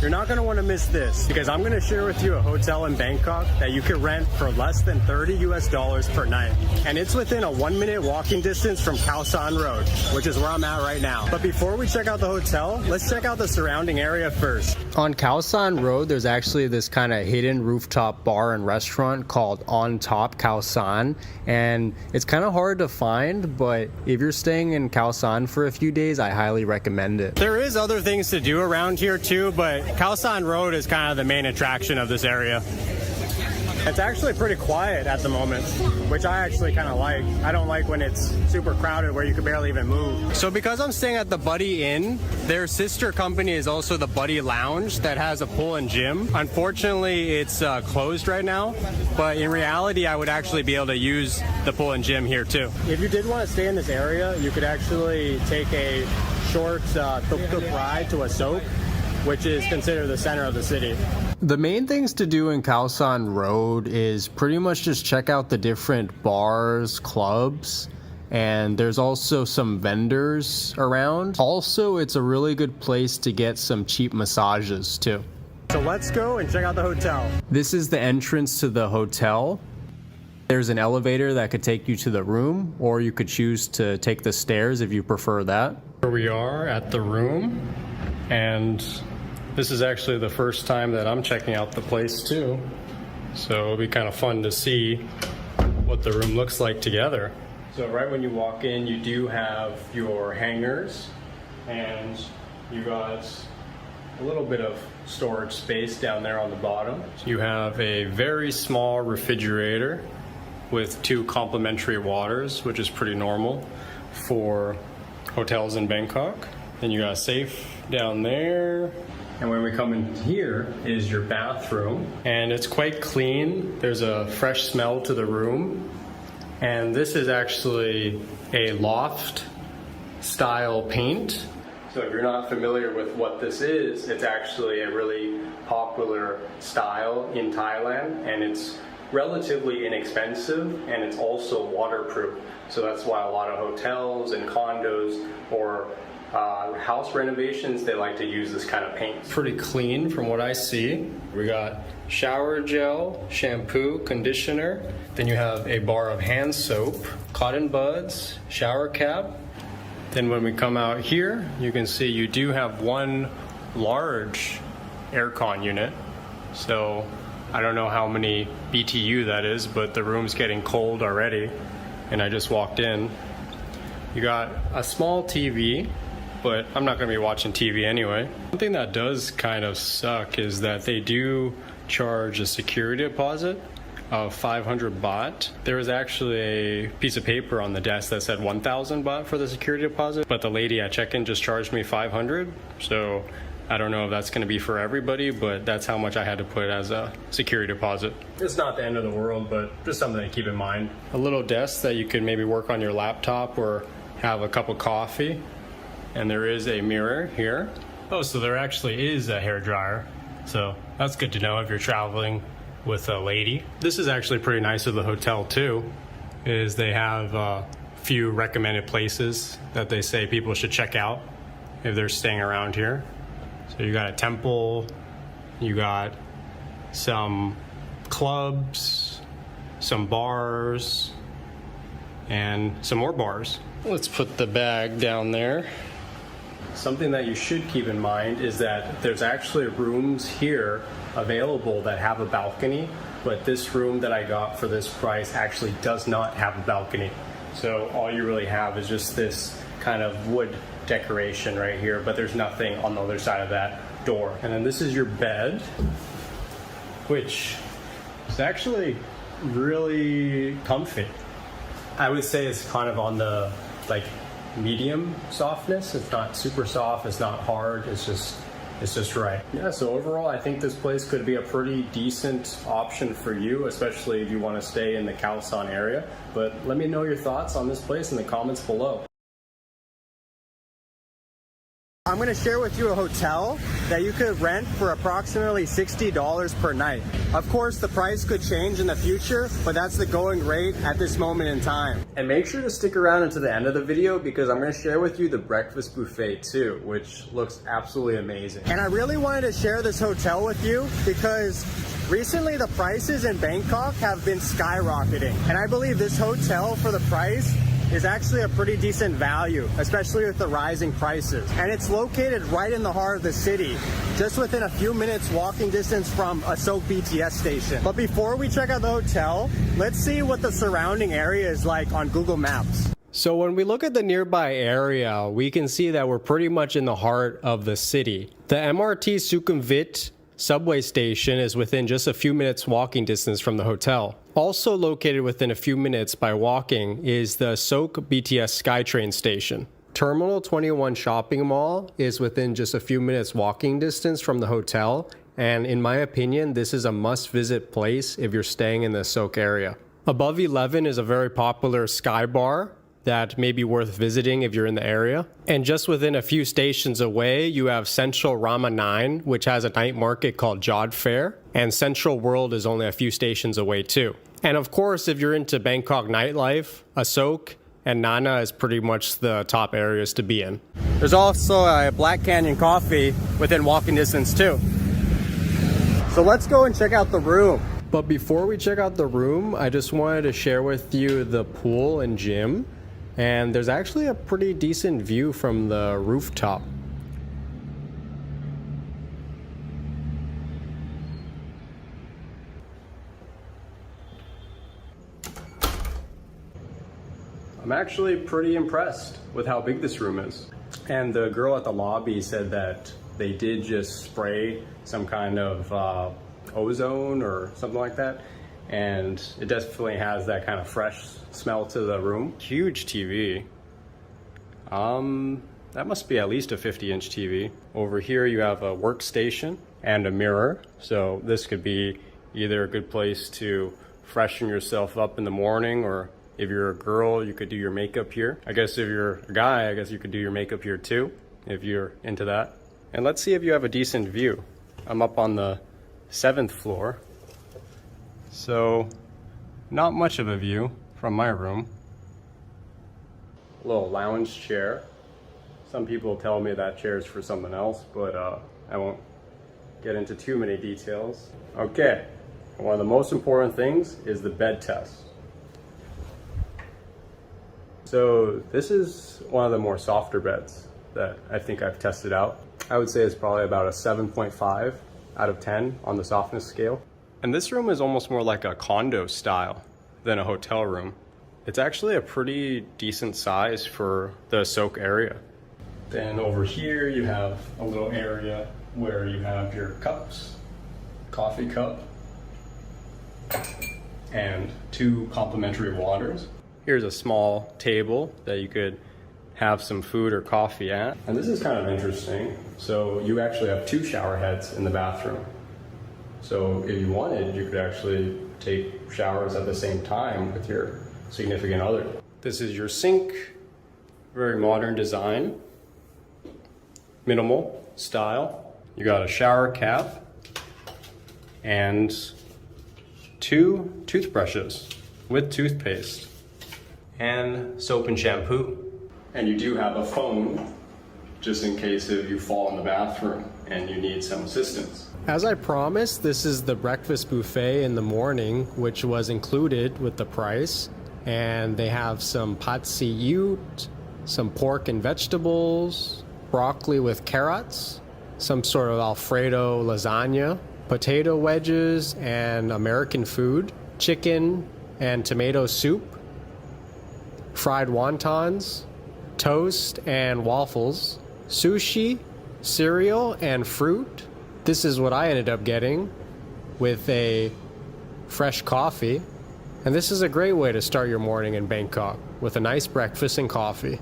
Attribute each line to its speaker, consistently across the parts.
Speaker 1: you're not going to want to miss this, because I'm going to share with you a hotel in Bangkok that you can rent for less than $30 per night. And it's within a 1-minute walking distance from Khao San Road, which is where I'm at right now. But before we check out the hotel, let's check out the surrounding area first. On Khao San Road, there's actually this kind of hidden rooftop bar and restaurant called On Top Khao San. And it's kind of hard to find, but if you're staying in Khao San for a few days, I highly recommend it. There is other things to do around here too, but Khao San Road is kind of the main attraction of this area. It's actually pretty quiet at the moment, which I actually kind of like. I don't like when it's super crowded where you can barely even move. So because I'm staying at the Buddy Inn, their sister company is also the Buddy Lounge that has a pool and gym. Unfortunately, it's closed right now, but in reality, I would actually be able to use the pool and gym here too. If you did want to stay in this area, you could actually take a short tuk-tuk ride to a soak, which is considered the center of the city. The main things to do in Khao San Road is pretty much just check out the different bars, clubs, and there's also some vendors around. Also, it's a really good place to get some cheap massages too. So let's go and check out the hotel. This is the entrance to the hotel. There's an elevator that could take you to the room, or you could choose to take the stairs if you prefer that. Here we are at the room, and this is actually the first time that I'm checking out the place too. So it'll be kind of fun to see what the room looks like together. So right when you walk in, you do have your hangers, and you got a little bit of storage space down there on the bottom. You have a very small refrigerator with 2 complimentary waters, which is pretty normal for hotels in Bangkok. Then you got a safe down there. And when we come in here is your bathroom, and it's quite clean. There's a fresh smell to the room. And this is actually a loft style paint. So if you're not familiar with what this is, it's actually a really popular style in Thailand, and it's relatively inexpensive, and it's also waterproof. So that's why a lot of hotels and condos or house renovations, they like to use this kind of paint. Pretty clean from what I see. We got shower gel, shampoo, conditioner. Then you have a bar of hand soap, cotton buds, shower cap. Then when we come out here, you can see you do have one large aircon unit. So I don't know how many BTU that is, but the room's getting cold already, and I just walked in. You got a small TV, but I'm not going to be watching TV anyway. One thing that does kind of suck is that they do charge a security deposit of 500 baht. There was actually a piece of paper on the desk that said 1,000 baht for the security deposit, but the lady at check-in just charged me 500. So I don't know if that's going to be for everybody, but that's how much I had to put as a security deposit. It's not the end of the world, but just something to keep in mind. A little desk that you could maybe work on your laptop or have a cup of coffee. And there is a mirror here. Oh, so there actually is a hair dryer. So that's good to know if you're traveling with a lady. This is actually pretty nice of the hotel too, is they have a few recommended places that they say people should check out if they're staying around here. So you got a temple, you got some clubs, some bars, and some more bars. Let's put the bag down there. Something that you should keep in mind is that there's actually rooms here available that have a balcony, but this room that I got for this price actually does not have a balcony. So all you really have is just this kind of wood decoration right here, but there's nothing on the other side of that door. And then this is your bed, which is actually really comfy. I would say it's kind of on the medium softness. It's not super soft, it's not hard, it's just right. Yeah, so overall I think this place could be a pretty decent option for you, especially if you want to stay in the Khao San area. But let me know your thoughts on this place in the comments below. I'm gonna share with you a hotel that you could rent for approximately $60 per night. Of course, the price could change in the future, but that's the going rate at this moment in time. And make sure to stick around until the end of the video because I'm gonna share with you the breakfast buffet too, which looks absolutely amazing. And I really wanted to share this hotel with you because recently the prices in Bangkok have been skyrocketing. And I believe this hotel for the price is actually a pretty decent value, especially with the rising prices. And it's located right in the heart of the city, just within a few minutes walking distance from Asok BTS station. But before we check out the hotel, let's see what the surrounding area is like on Google Maps. So when we look at the nearby area, we can see that we're pretty much in the heart of the city. The MRT Sukhumvit subway station is within just a few minutes walking distance from the hotel. Also located within a few minutes by walking is the Asok BTS SkyTrain station. Terminal 21 shopping mall is within just a few minutes walking distance from the hotel, and in my opinion, this is a must-visit place if you're staying in the Asok area. Above 11 is a very popular sky bar that may be worth visiting if you're in the area. And just within a few stations away, you have Central Rama 9, which has a night market called Jod Fair, and Central World is only a few stations away too. And of course, if you're into Bangkok nightlife, Asok and Nana is pretty much the top areas to be in. There's also a Black Canyon Coffee within walking distance too. So let's go and check out the room. But before we check out the room, I just wanted to share with you the pool and gym. And there's actually a pretty decent view from the rooftop. I'm actually pretty impressed with how big this room is. And the girl at the lobby said that they did just spray some kind of ozone or something like that. And it definitely has that kind of fresh smell to the room. Huge TV. That must be at least a 50-inch TV. Over here you have a workstation and a mirror. So this could be either a good place to freshen yourself up in the morning, or if you're a girl, you could do your makeup here. I guess if you're a guy, I guess you could do your makeup here too, if you're into that. And let's see if you have a decent view. I'm up on the 7th floor. So, not much of a view from my room. Little lounge chair. Some people tell me that chair is for something else, but I won't get into too many details. Okay, one of the most important things is the bed test. So this is one of the more softer beds that I think I've tested out. I would say it's probably about a 7.5 out of 10 on the softness scale. And this room is almost more like a condo style than a hotel room. It's actually a pretty decent size for the Asok area. Then over here you have a little area where you have your cups, coffee cup, and 2 complimentary waters. Here's a small table that you could have some food or coffee at. And this is kind of interesting. So you actually have 2 shower heads in the bathroom. So if you wanted, you could actually take showers at the same time with your significant other. This is your sink, very modern design, minimal style. You got a shower cap and 2 toothbrushes with toothpaste and soap and shampoo. And you do have a phone just in case if you fall in the bathroom and you need some assistance. As I promised, this is the breakfast buffet in the morning, which was included with the price. And they have some pad see ew, some pork and vegetables, broccoli with carrots, some sort of Alfredo lasagna, potato wedges and American food, chicken and tomato soup, fried wontons, toast and waffles, sushi, cereal and fruit. This is what I ended up getting with a fresh coffee. And this is a great way to start your morning in Bangkok, with a nice breakfast and coffee.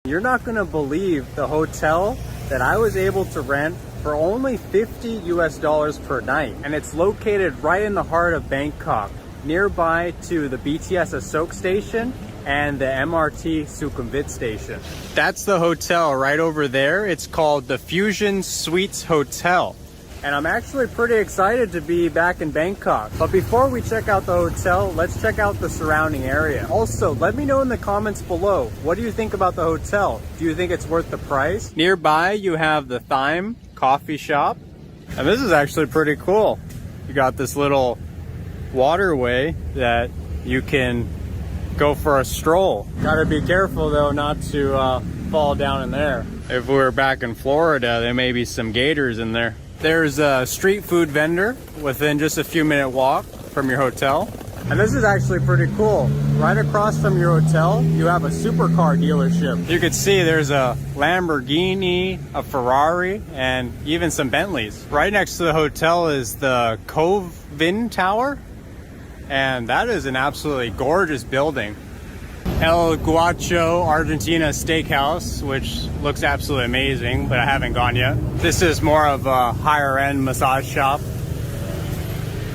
Speaker 1: You're not gonna believe the hotel that I was able to rent for only $50 US per night. And it's located right in the heart of Bangkok, nearby to the BTS Asok station and the MRT Sukhumvit station. That's the hotel right over there. It's called the Fusion Suites Hotel. And I'm actually pretty excited to be back in Bangkok. But before we check out the hotel, let's check out the surrounding area. Also, let me know in the comments below, what do you think about the hotel? Do you think it's worth the price? Nearby, you have the Thyme coffee shop. And this is actually pretty cool. You got this little waterway that you can go for a stroll. Gotta be careful though not to fall down in there. If we were back in Florida, there may be some gators in there. There's a street food vendor within just a few minute walk from your hotel. And this is actually pretty cool. Right across from your hotel, you have a supercar dealership. You can see there's a Lamborghini, a Ferrari, and even some Bentleys. Right next to the hotel is the Cove Vin Tower. And that is an absolutely gorgeous building. El Guacho Argentina Steakhouse, which looks absolutely amazing, but I haven't gone yet. This is more of a higher end massage shop,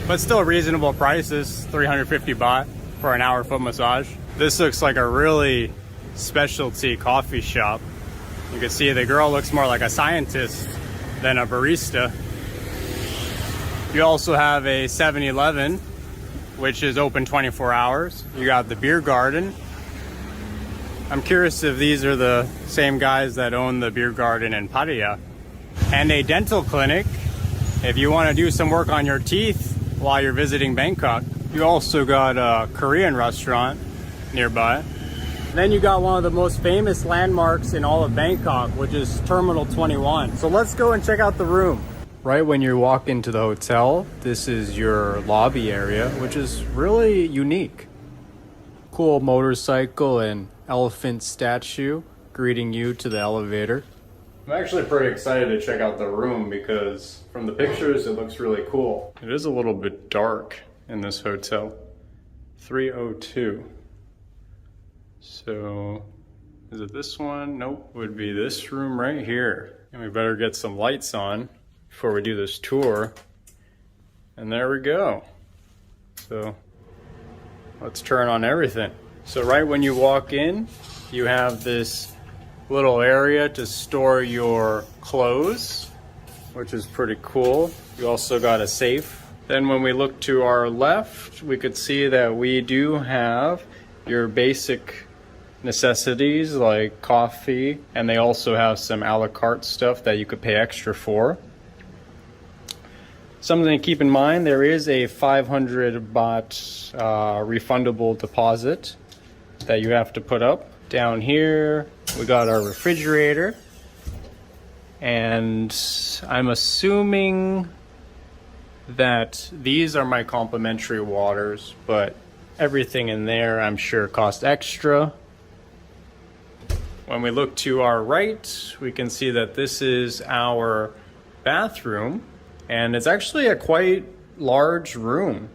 Speaker 1: but still reasonable prices, 350 baht for an hour foot massage. This looks like a really specialty coffee shop. You can see the girl looks more like a scientist than a barista. You also have a 7-Eleven, which is open 24 hours. You got the beer garden. I'm curious if these are the same guys that own the beer garden in Pattaya. And a dental clinic, if you want to do some work on your teeth while you're visiting Bangkok. You also got a Korean restaurant nearby. Then you got one of the most famous landmarks in all of Bangkok, which is Terminal 21. So let's go and check out the room. Right when you walk into the hotel, this is your lobby area, which is really unique. Cool motorcycle and elephant statue greeting you to the elevator. I'm actually pretty excited to check out the room because from the pictures it looks really cool. It is a little bit dark in this hotel. 302. So, is it this one? Nope, would be this room right here. And we better get some lights on before we do this tour. And there we go. So let's turn on everything. So right when you walk in, you have this little area to store your clothes, which is pretty cool. You also got a safe. Then when we look to our left, we could see that we do have your basic necessities like coffee, and they also have some a la carte stuff that you could pay extra for. Something to keep in mind, there is a 500 baht refundable deposit that you have to put up. Down here, we got our refrigerator. And I'm assuming that these are my complimentary waters, but everything in there I'm sure cost extra. When we look to our right, we can see that this is our bathroom. And it's actually a quite large room.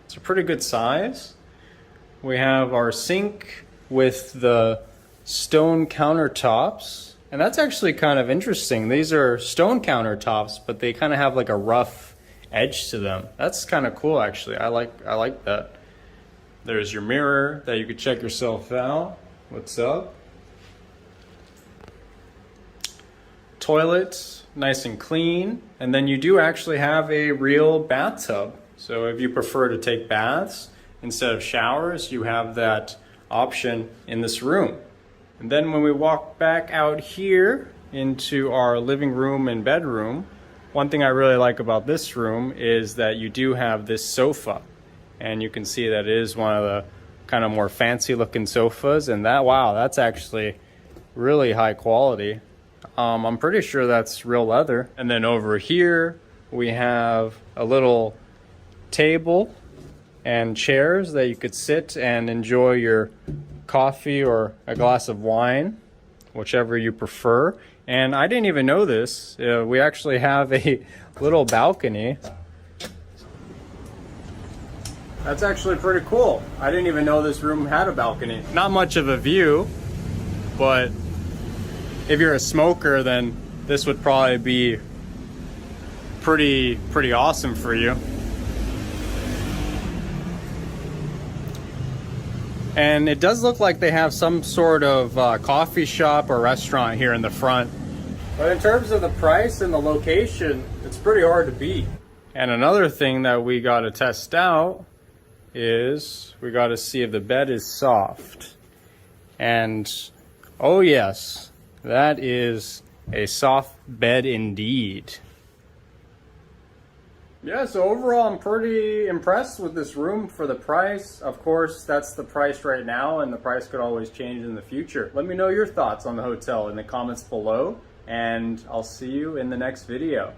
Speaker 1: It's a pretty good size. We have our sink with the stone countertops. And that's actually kind of interesting. These are stone countertops, but they kind of have like a rough edge to them. That's kind of cool, actually. I like that. There's your mirror that you could check yourself out. What's up? Toilet, nice and clean. And then you do actually have a real bathtub. So if you prefer to take baths instead of showers, you have that option in this room. And then when we walk back out here into our living room and bedroom, one thing I really like about this room is that you do have this sofa. And you can see that it is one of the kind of more fancy looking sofas. And that, wow, that's actually really high quality. I'm pretty sure that's real leather. And then over here, we have a little table and chairs that you could sit and enjoy your coffee or a glass of wine, whichever you prefer. And I didn't even know this. We actually have a little balcony. That's actually pretty cool. I didn't even know this room had a balcony. Not much of a view, but if you're a smoker, then this would probably be pretty awesome for you. And it does look like they have some sort of coffee shop or restaurant here in the front. But in terms of the price and the location, it's pretty hard to beat. And another thing that we got to test out is we got to see if the bed is soft. And oh yes, that is a soft bed indeed. Yeah, so overall I'm pretty impressed with this room for the price. Of course, that's the price right now, and the price could always change in the future. Let me know your thoughts on the hotel in the comments below, and I'll see you in the next video.